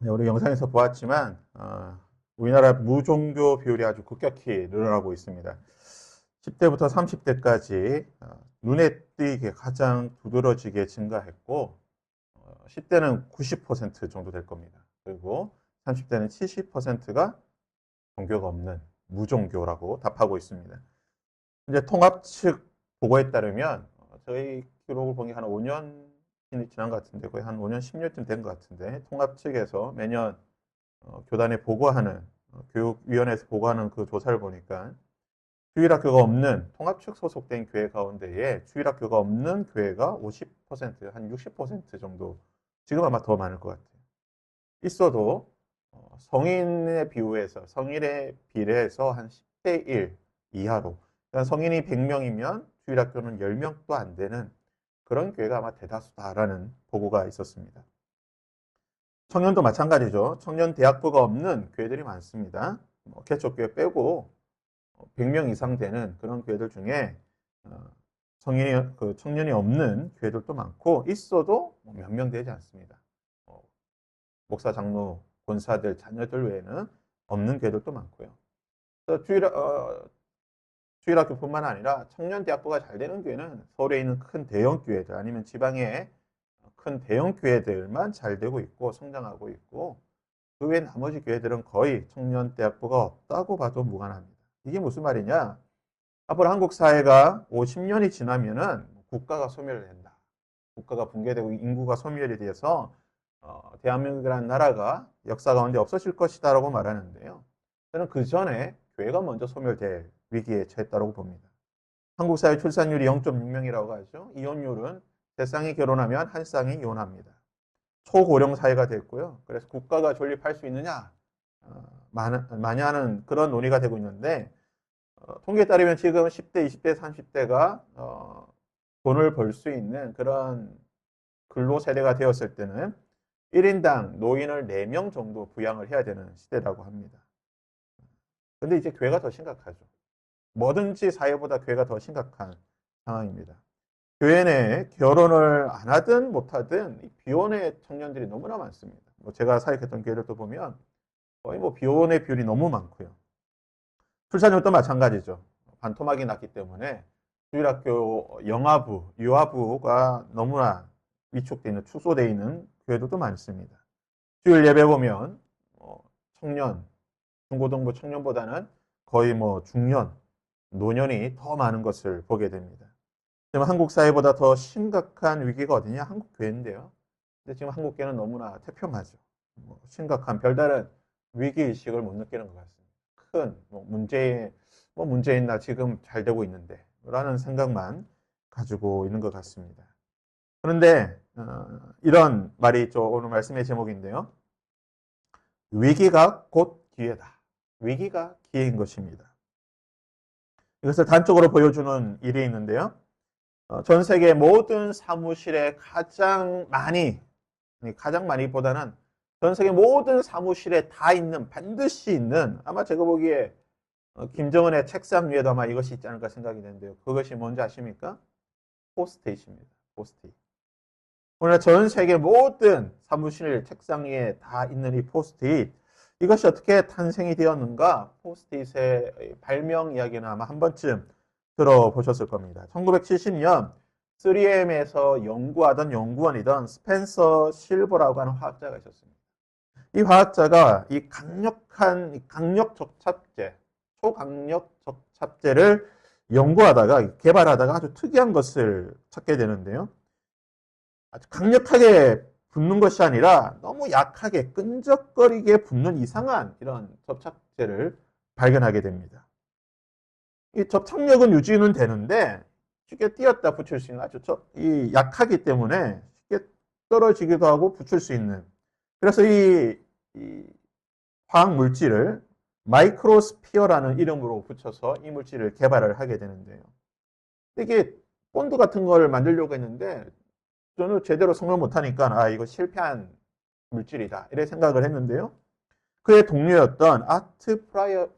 네, 우리 영상에서 보았지만 우리나라 무종교 비율이 아주 급격히 늘어나고 있습니다. 10대부터 30대까지 눈에 띄게 가장 두드러지게 증가했고 10대는 90% 정도 될 겁니다. 그리고 30대는 70%가 종교가 없는 무종교라고 답하고 있습니다. 이제 통합 측 보고에 따르면 저희 기록을 본 게 한 5년 지난 것 같은데 거의 한 5년, 10년쯤 된 것 같은데 통합 측에서 매년 교단에 보고하는 교육위원회에서 보고하는 그 조사를 보니까 주일학교가 없는 통합 측 소속된 교회 가운데에 주일학교가 없는 교회가 50%, 한 60% 정도 지금 아마 더 많을 것 같아요. 있어도 성인의 비율에서 성인의 비례해서 한 10대 1 이하로 그러니까 성인이 100명이면 주일학교는 10명도 안 되는 그런 교회가 아마 대다수다라는 보고가 있었습니다. 청년도 마찬가지죠. 청년 대학부가 없는 교회들이 많습니다. 개척교회 빼고 100명 이상 되는 그런 교회들 중에 성인이 청년이 없는 교회들도 많고 있어도 몇 명 되지 않습니다. 목사, 장로, 권사들, 자녀들 외에는 없는 교회들도 많고요. 주일학교뿐만 아니라 청년대학부가 잘 되는 교회는 서울에 있는 큰 대형 교회들 아니면 지방의 큰 대형 교회들만 잘 되고 있고 성장하고 있고 그 외 나머지 교회들은 거의 청년대학부가 없다고 봐도 무관합니다. 이게 무슨 말이냐? 앞으로 한국 사회가 50년이 지나면은 국가가 소멸된다. 국가가 붕괴되고 인구가 소멸이 돼서 대한민국이라는 나라가 역사 가운데 없어질 것이다라고 말하는데요. 저는 그 전에 교회가 먼저 소멸될 위기에 처했다고 봅니다. 한국 사회 출산율이 0.6명이라고 하죠. 이혼율은 3쌍이 결혼하면 1쌍이 이혼합니다. 초고령 사회가 됐고요. 그래서 국가가 존립할 수 있느냐 많이 하는 그런 논의가 되고 있는데 통계에 따르면 지금 10대, 20대, 30대가 돈을 벌 수 있는 그런 근로 세대가 되었을 때는 1인당 노인을 4명 정도 부양을 해야 되는 시대라고 합니다. 근데 이제 교회가 더 심각하죠. 뭐든지 사회보다 교회가 더 심각한 상황입니다. 교회 내에 결혼을 안 하든 못하든 비혼의 청년들이 너무나 많습니다. 제가 사역했던 교회들도 보면 거의 비혼의 비율이 너무 많고요. 출산율도 마찬가지죠. 반토막이 났기 때문에 주일학교 영아부, 유아부가 너무나 위축되어 있는, 축소되어 있는 교회들도 많습니다. 주일 예배 보면 청년, 중고등부 청년보다는 거의 중년, 노년이 더 많은 것을 보게 됩니다. 지금 한국 사회보다 더 심각한 위기가 어디냐? 한국 교회인데요. 근데 지금 한국 교회는 너무나 태평하죠. 심각한 별다른 위기의식을 못 느끼는 것 같습니다. 큰 문제 있나 지금 잘 되고 있는데 라는 생각만 가지고 있는 것 같습니다. 그런데 이런 말이 있죠. 오늘 말씀의 제목인데요. 위기가 곧 기회다. 위기가 기회인 것입니다. 이것을 단적으로 보여주는 일이 있는데요. 전 세계 모든 사무실에 가장 많이보다는 전 세계 모든 사무실에 다 있는, 반드시 있는, 아마 제가 보기에 김정은의 책상 위에도 아마 이것이 있지 않을까 생각이 되는데요. 그것이 뭔지 아십니까? 포스트잇입니다. 포스트잇. 오늘 전 세계 모든 사무실 책상 위에 다 있는 이 포스트잇. 이것이 어떻게 탄생이 되었는가? 포스트잇의 발명 이야기는 아마 한 번쯤 들어보셨을 겁니다. 1970년 3M에서 연구하던 연구원이던 스펜서 실버라고 하는 화학자가 있었습니다. 이 화학자가 이 강력 적착제, 초강력 적착제를 연구하다가 개발하다가 아주 특이한 것을 찾게 되는데요. 아주 강력하게 붙는 것이 아니라 너무 약하게 끈적거리게 붙는 이상한 이런 접착제를 발견하게 됩니다. 이 접착력은 유지는 되는데 쉽게 띄었다 붙일 수 있는 아주 약하기 때문에 쉽게 떨어지기도 하고 붙일 수 있는 그래서 이 화학 물질을 마이크로스피어라는 이름으로 붙여서 이 물질을 개발을 하게 되는데요. 이게 본드 같은 걸 만들려고 했는데 저는 제대로 성공 못하니까 이거 실패한 물질이다 이렇게 생각을 했는데요. 그의 동료였던 아트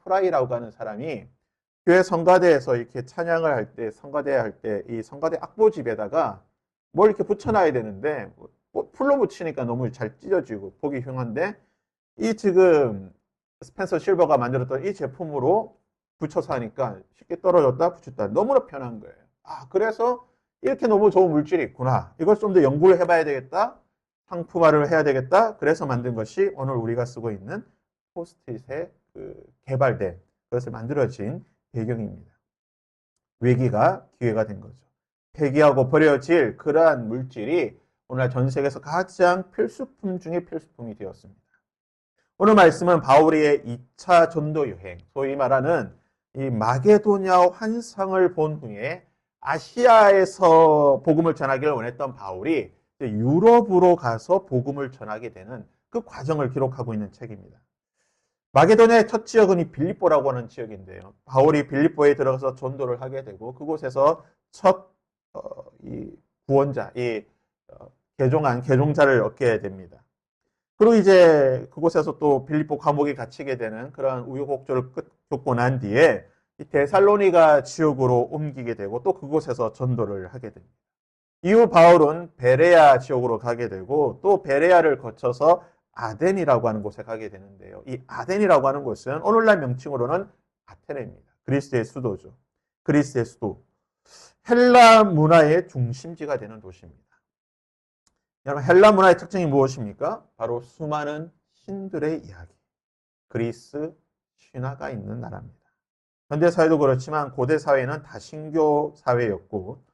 프라이라고 하는 사람이 교회 성가대에서 이렇게 찬양을 할 때, 성가대 할 때, 이 성가대 악보집에다가 뭘 이렇게 붙여놔야 되는데, 풀로 붙이니까 너무 잘 찢어지고, 보기 흉한데, 이 지금 스펜서 실버가 만들었던 이 제품으로 붙여서 하니까 쉽게 떨어졌다 붙였다 너무나 편한 거예요. 그래서 이렇게 너무 좋은 물질이 있구나. 이걸 좀 더 연구를 해봐야 되겠다. 상품화를 해야 되겠다. 그래서 만든 것이 오늘 우리가 쓰고 있는 포스트잇에 개발된 그것을 만들어진 배경입니다. 위기가 기회가 된 거죠. 폐기하고 버려질 그러한 물질이 오늘날 전 세계에서 가장 필수품 중에 필수품이 되었습니다. 오늘 말씀은 바울의 2차 전도 여행, 소위 말하는 이 마게도냐 환상을 본 후에 아시아에서 복음을 전하기를 원했던 바울이 유럽으로 가서 복음을 전하게 되는 그 과정을 기록하고 있는 책입니다. 마게도냐의 첫 지역은 이 빌립보라고 하는 지역인데요. 바울이 빌립보에 들어가서 전도를 하게 되고 그곳에서 첫 이 구원자, 개종자를 얻게 됩니다. 그리고 이제 그곳에서 또 빌립보 감옥에 갇히게 되는 그런 우여곡절을 겪고 난 뒤에 이 데살로니가 지역으로 옮기게 되고 또 그곳에서 전도를 하게 됩니다. 이후 바울은 베레아 지역으로 가게 되고 또 베레아를 거쳐서 아덴이라고 하는 곳에 가게 되는데요. 이 아덴이라고 하는 곳은 오늘날 명칭으로는 아테네입니다. 그리스의 수도죠. 그리스의 수도. 헬라 문화의 중심지가 되는 도시입니다. 여러분, 헬라 문화의 특징이 무엇입니까? 바로 수많은 신들의 이야기. 그리스 신화가 있는 나라입니다. 현대 사회도 그렇지만 고대 사회는 다신교 사회였고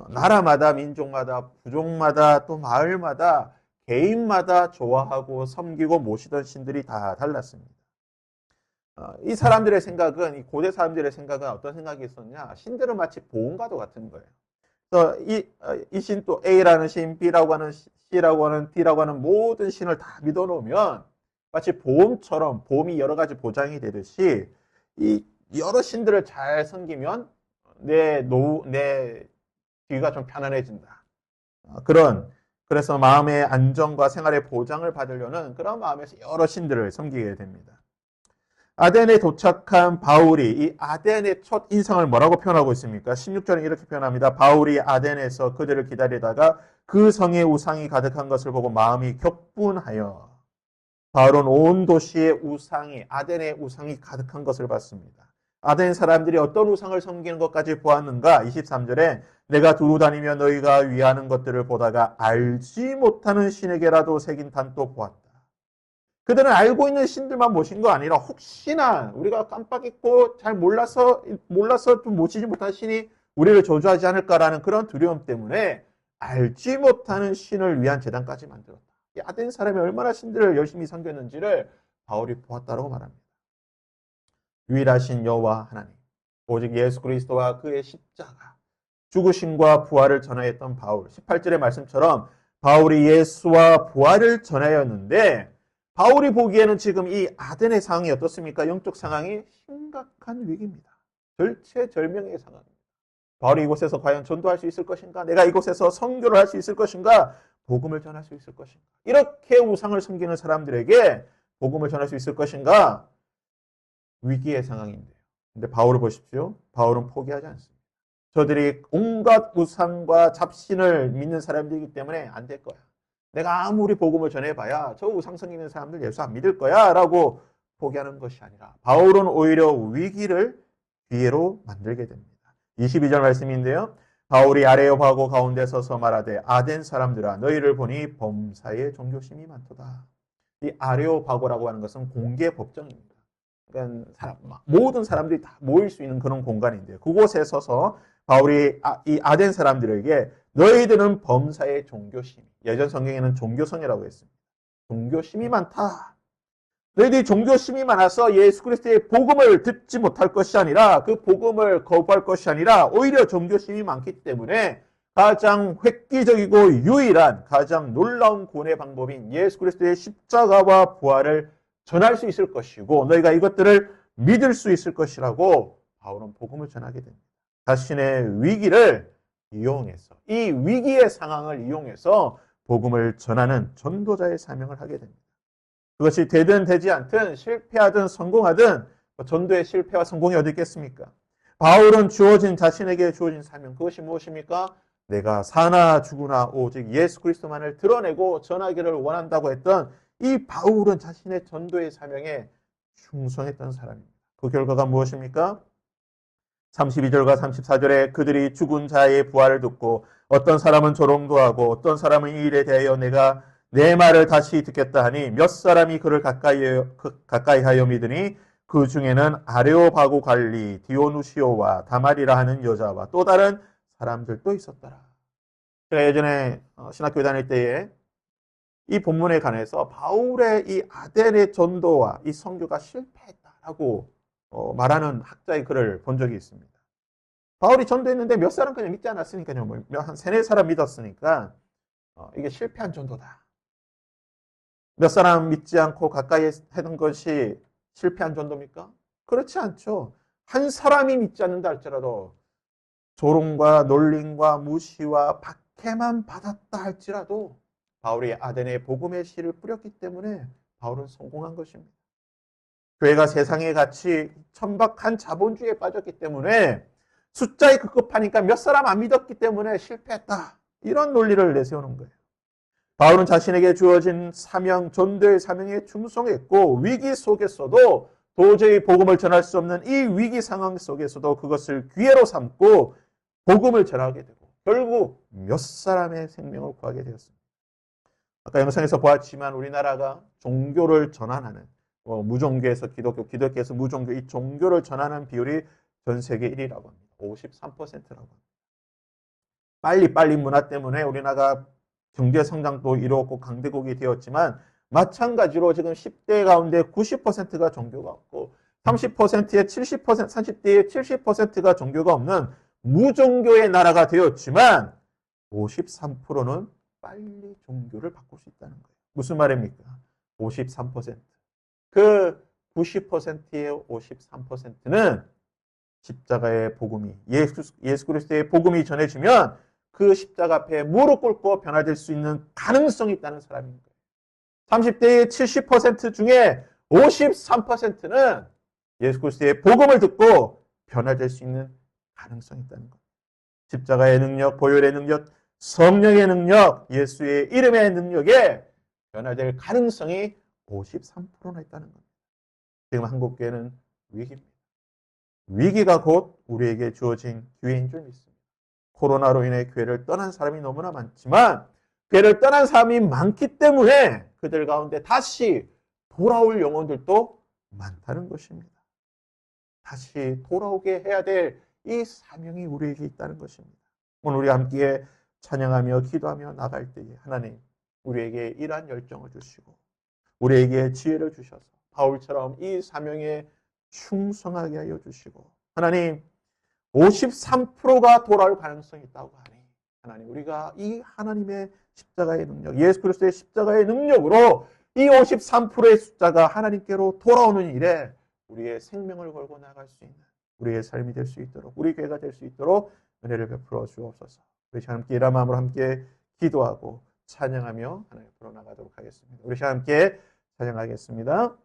나라마다 민족마다 부족마다 또 마을마다 개인마다 좋아하고 섬기고 모시던 신들이 다 달랐습니다. 이 사람들의 생각은 이 고대 사람들의 생각은 어떤 생각이 있었냐? 신들은 마치 보험과도 같은 거예요. 그래서 이 신 또 A라는 신, B라고 하는 C라고 하는 D라고 하는 모든 신을 다 믿어놓으면 마치 보험처럼 보험이 여러 가지 보장이 되듯이 이 여러 신들을 잘 섬기면 내 뒤가 좀 편안해진다. 그래서 마음의 안정과 생활의 보장을 받으려는 그런 마음에서 여러 신들을 섬기게 됩니다. 아덴에 도착한 바울이 이 아덴의 첫 인상을 뭐라고 표현하고 있습니까? 16절에 이렇게 표현합니다. 바울이 아덴에서 그들을 기다리다가 그 성에 우상이 가득한 것을 보고 마음이 격분하여 바울은 온 도시에 아덴의 우상이 가득한 것을 봤습니다. 아덴 사람들이 어떤 우상을 섬기는 것까지 보았는가? 23절에 내가 두루 다니며 너희가 위하는 것들을 보다가 알지 못하는 신에게라도 새긴 단도 보았다. 그들은 알고 있는 신들만 모신 거 아니라 혹시나 우리가 깜빡 잊고 잘 몰라서 좀 모시지 못한 신이 우리를 저주하지 않을까라는 그런 두려움 때문에 알지 못하는 신을 위한 제단까지 만들었다. 이 아덴 사람이 얼마나 신들을 열심히 섬겼는지를 바울이 보았다고 말합니다. 유일하신 여호와 하나님, 오직 예수 그리스도와 그의 십자가, 죽으심과 부활을 전하였던 바울. 18절의 말씀처럼 바울이 예수와 부활을 전하였는데 바울이 보기에는 지금 이 아덴의 상황이 어떻습니까? 영적 상황이 심각한 위기입니다. 절체절명의 상황입니다. 바울이 이곳에서 과연 전도할 수 있을 것인가? 내가 이곳에서 선교를 할 수 있을 것인가? 복음을 전할 수 있을 것인가? 이렇게 우상을 섬기는 사람들에게 복음을 전할 수 있을 것인가? 위기의 상황인데요. 근데 바울을 보십시오. 바울은 포기하지 않습니다. 저들이 온갖 우상과 잡신을 믿는 사람들이기 때문에 안 될 거야. 내가 아무리 복음을 전해봐야 저 우상 섬기는 사람들 예수 안 믿을 거야 라고 포기하는 것이 아니라 바울은 오히려 위기를 기회로 만들게 됩니다. 22절 말씀인데요. 바울이 아레오바고 가운데 서서 말하되 아덴 사람들아 너희를 보니 범사에 종교심이 많도다. 이 아레오바고라고 하는 것은 공개 법정입니다. 그러니까 모든 사람들이 다 모일 수 있는 그런 공간인데요. 그곳에 서서 바울이 이 아덴 사람들에게 너희들은 범사의 종교심, 예전 성경에는 종교성이라고 했습니다. 종교심이 많다. 너희들이 종교심이 많아서 예수 그리스도의 복음을 듣지 못할 것이 아니라 그 복음을 거부할 것이 아니라 오히려 종교심이 많기 때문에 가장 획기적이고 유일한 가장 놀라운 구원의 방법인 예수 그리스도의 십자가와 부활을 전할 수 있을 것이고 너희가 이것들을 믿을 수 있을 것이라고 바울은 복음을 전하게 됩니다. 자신의 위기를 이용해서 이 위기의 상황을 이용해서 복음을 전하는 전도자의 사명을 하게 됩니다. 그것이 되든 되지 않든 실패하든 성공하든 전도의 실패와 성공이 어디 있겠습니까? 바울은 자신에게 주어진 사명 그것이 무엇입니까? 내가 사나 죽으나 오직 예수 그리스도만을 드러내고 전하기를 원한다고 했던 이 바울은 자신의 전도의 사명에 충성했던 사람입니다. 그 결과가 무엇입니까? 32절과 34절에 그들이 죽은 자의 부활을 듣고 어떤 사람은 조롱도 하고 어떤 사람은 이 일에 대하여 내가 내 말을 다시 듣겠다 하니 몇 사람이 그를 가까이 하여 믿으니 그 중에는 아레오바고 갈리, 디오누시오와 다말이라 하는 여자와 또 다른 사람들도 있었더라. 제가 예전에 신학교 다닐 때에 이 본문에 관해서 바울의 이 아덴의 전도와 이 선교가 실패했다라고 말하는 학자의 글을 본 적이 있습니다. 바울이 전도했는데 몇 사람 그냥 믿지 않았으니까요. 한 세네 사람 믿었으니까 이게 실패한 전도다. 몇 사람 믿지 않고 가까이 하는 것이 실패한 전도입니까? 그렇지 않죠. 한 사람이 믿지 않는다 할지라도 조롱과 놀림과 무시와 박해만 받았다 할지라도 바울이 아덴에 복음의 씨를 뿌렸기 때문에 바울은 성공한 것입니다. 교회가 세상의 가치 천박한 자본주의에 빠졌기 때문에 숫자에 급급하니까 몇 사람 안 믿었기 때문에 실패했다. 이런 논리를 내세우는 거예요. 바울은 자신에게 주어진 사명, 전도의 사명에 충성했고 위기 속에서도 도저히 복음을 전할 수 없는 이 위기 상황 속에서도 그것을 기회로 삼고 복음을 전하게 되고 결국 몇 사람의 생명을 구하게 되었습니다. 아까 영상에서 보았지만 우리나라가 종교를 전환하는 무종교에서 기독교, 기독교에서 무종교 이 종교를 전하는 비율이 전 세계 1위라고 합니다. 53%라고 합니다. 빨리빨리 문화 때문에 우리나라가 경제 성장도 이루었고 강대국이 되었지만 마찬가지로 지금 10대 가운데 90%가 종교가 없고 30%의 70%, 30대의 70%가 종교가 없는 무종교의 나라가 되었지만 53%는 빨리 종교를 바꿀 수 있다는 거예요. 무슨 말입니까? 53%. 그 90%의 53%는 십자가의 복음이 예수 그리스도의 복음이 전해지면 그 십자가 앞에 무릎 꿇고 변화될 수 있는 가능성이 있다는 사람인 거예요. 30대의 70% 중에 53%는 예수 그리스도의 복음을 듣고 변화될 수 있는 가능성이 있다는 거예요. 십자가의 능력, 보혈의 능력, 성령의 능력, 예수의 이름의 능력에 변화될 가능성이 53%나 있다는 겁니다. 지금 한국교회는 위기입니다. 위기가 곧 우리에게 주어진 기회인 줄 믿습니다. 코로나로 인해 교회를 떠난 사람이 너무나 많지만 교회를 떠난 사람이 많기 때문에 그들 가운데 다시 돌아올 영혼들도 많다는 것입니다. 다시 돌아오게 해야 될 이 사명이 우리에게 있다는 것입니다. 오늘 우리 함께 찬양하며 기도하며 나갈 때에 하나님 우리에게 이러한 열정을 주시고 우리에게 지혜를 주셔서 바울처럼 이 사명에 충성하게 하여 주시고 하나님 53%가 돌아올 가능성이 있다고 하니 하나님 우리가 이 하나님의 십자가의 능력 예수 그리스도의 십자가의 능력으로 이 53%의 숫자가 하나님께로 돌아오는 일에 우리의 생명을 걸고 나갈 수 있는 우리의 삶이 될 수 있도록 우리 교회가 될 수 있도록 은혜를 베풀어 주옵소서. 우리 함께 이런 마음으로 함께 기도하고 찬양하며 하나님 앞으로 나가도록 하겠습니다. 우리 함께 찬양하겠습니다.